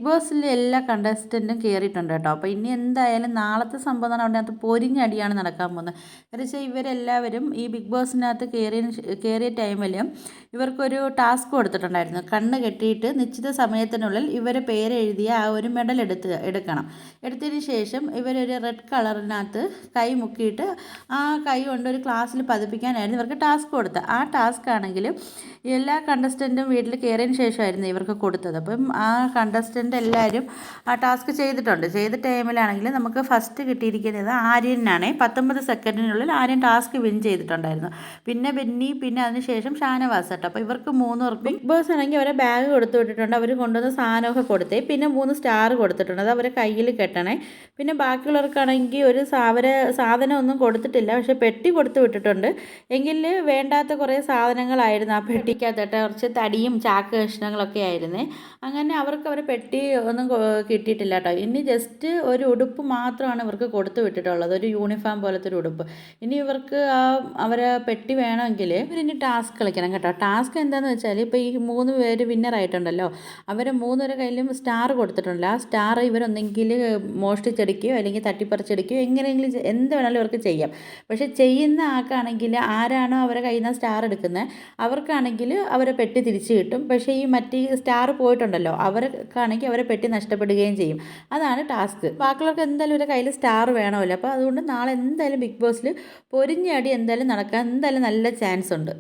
ബോസിൽ എല്ലാ കണ്ടസ്റ്റൻറ്റും കയറിയിട്ടുണ്ട് കേട്ടോ. അപ്പോൾ ഇനി എന്തായാലും നാളത്തെ സംഭവം എന്ന് പറഞ്ഞാൽ അതിനകത്ത് പൊരിഞ്ഞടിയാണ് നടക്കാൻ പോകുന്നത്. എന്ന് വെച്ചാൽ ഇവരെല്ലാവരും ഈ ബിഗ് ബോസിനകത്ത് കയറിയ ടൈമിൽ ഇവർക്കൊരു ടാസ്ക് കൊടുത്തിട്ടുണ്ടായിരുന്നു. കണ്ണ് കെട്ടിയിട്ട് നിശ്ചിത സമയത്തിനുള്ളിൽ ഇവരെ പേരെഴുതിയ ആ ഒരു മെഡൽ എടുക്കണം. എടുത്തതിന് ശേഷം ഇവരൊരു റെഡ് കളറിനകത്ത് കൈ മുക്കിയിട്ട് ആ കൈ കൊണ്ട് ഒരു ഗ്ലാസ്സിൽ പതിപ്പിക്കാനായിരുന്നു ഇവർക്ക് ടാസ്ക് കൊടുത്തത്. ആ ടാസ്ക് ആണെങ്കിൽ എല്ലാ കണ്ടസ്റ്റൻറ്റും വീട്ടിൽ കയറിയതിന് ശേഷമായിരുന്നു ഇവർക്ക് കൊടുത്തത്. അപ്പം ആ കണ്ടസ്റ്റൻ്റ് എല്ലാവരും ആ ടാസ്ക് ചെയ്തിട്ടുണ്ട്. ചെയ്ത ടൈമിലാണെങ്കിൽ നമുക്ക് ഫസ്റ്റ് കിട്ടിയിരിക്കുന്നത് ആര്യനാണ്. 19 സെക്കൻഡിനുള്ളിൽ ആര്യൻ ടാസ്ക് വിൻ ചെയ്തിട്ടുണ്ടായിരുന്നു. പിന്നെ ബെന്നി, പിന്നെ അതിനുശേഷം ഷാനവാസ് കേട്ടോ. അപ്പോൾ ഇവർക്ക് 3 പേർക്കും ബിഗ് ബോസ് ആണെങ്കിൽ അവരെ ബാഗ് കൊടുത്തു വിട്ടിട്ടുണ്ട്. അവർ കൊണ്ടുവന്ന സാധനമൊക്കെ കൊടുത്തേ. പിന്നെ 3 സ്റ്റാർ കൊടുത്തിട്ടുണ്ട്, അത് അവരെ കയ്യിൽ കെട്ടണേ. പിന്നെ ബാക്കിയുള്ളവർക്കാണെങ്കിൽ ഒരു സാധനമൊന്നും കൊടുത്തിട്ടില്ല, പക്ഷേ പെട്ടി കൊടുത്തു വിട്ടിട്ടുണ്ട്. എങ്കിൽ വേണ്ടാത്ത കുറേ സാധനങ്ങളായിരുന്നു ആ പെട്ടിക്കകത്തിട്ട്. കുറച്ച് തടിയും ചാക്ക് കഷ്ണങ്ങളൊക്കെ ആയിരുന്നേ. അങ്ങനെ അവർക്ക് അവരെ പെട്ടി ഒന്നും കിട്ടിയിട്ടില്ല കേട്ടോ. ഇനി ജസ്റ്റ് ഒരു ഉടുപ്പ് മാത്രമാണ് ഇവർക്ക് കൊടുത്തു വിട്ടിട്ടുള്ളത്, ഒരു യൂണിഫോം പോലത്തെ ഒരു ഉടുപ്പ്. ഇനി ഇവർക്ക് അവരെ പെട്ടി വേണമെങ്കിൽ ഇവരിനി ടാസ്ക് കളിക്കണം കേട്ടോ. ടാസ്ക് എന്താണെന്ന് വെച്ചാൽ ഇപ്പോൾ ഈ 3 പേര് വിന്നറായിട്ടുണ്ടല്ലോ, അവരെ 3 പേരുടെ കയ്യിലും സ്റ്റാർ കൊടുത്തിട്ടുണ്ടല്ലോ. ആ സ്റ്റാർ ഇവരൊന്നെങ്കിൽ മോഷ്ടിച്ചെടുക്കുകയോ അല്ലെങ്കിൽ തട്ടിപ്പറിച്ചെടുക്കുകയോ എങ്ങനെയെങ്കിലും എന്ത് വേണമെങ്കിലും ഇവർക്ക് ചെയ്യാം. പക്ഷേ ചെയ്യുന്ന ആൾക്കാണെങ്കിൽ ആരാണോ അവരെ കയ്യിൽ നിന്ന് സ്റ്റാർ എടുക്കുന്നത് അവർക്കാണെങ്കിൽ അവരെ പെട്ടി തിരിച്ചു കിട്ടും. പക്ഷേ ഈ മറ്റേ സ്റ്റാർ പോയിട്ടുണ്ടല്ലോ അവർക്കാണെങ്കിൽ അവരെ പെട്ടി നഷ്ടപ്പെടുകയും ചെയ്യും. അതാണ് ടാസ്ക്. ബാക്കിയുള്ളവർക്ക് എന്തായാലും ഒരു കയ്യിൽ സ്റ്റാർ വേണമല്ലോ. അപ്പോൾ അതുകൊണ്ട് നാളെ എന്തായാലും ബിഗ് ബോസിൽ പൊരിഞ്ഞടി എന്തായാലും നടക്കാൻ എന്തായാലും നല്ല ചാൻസ് ഉണ്ട്.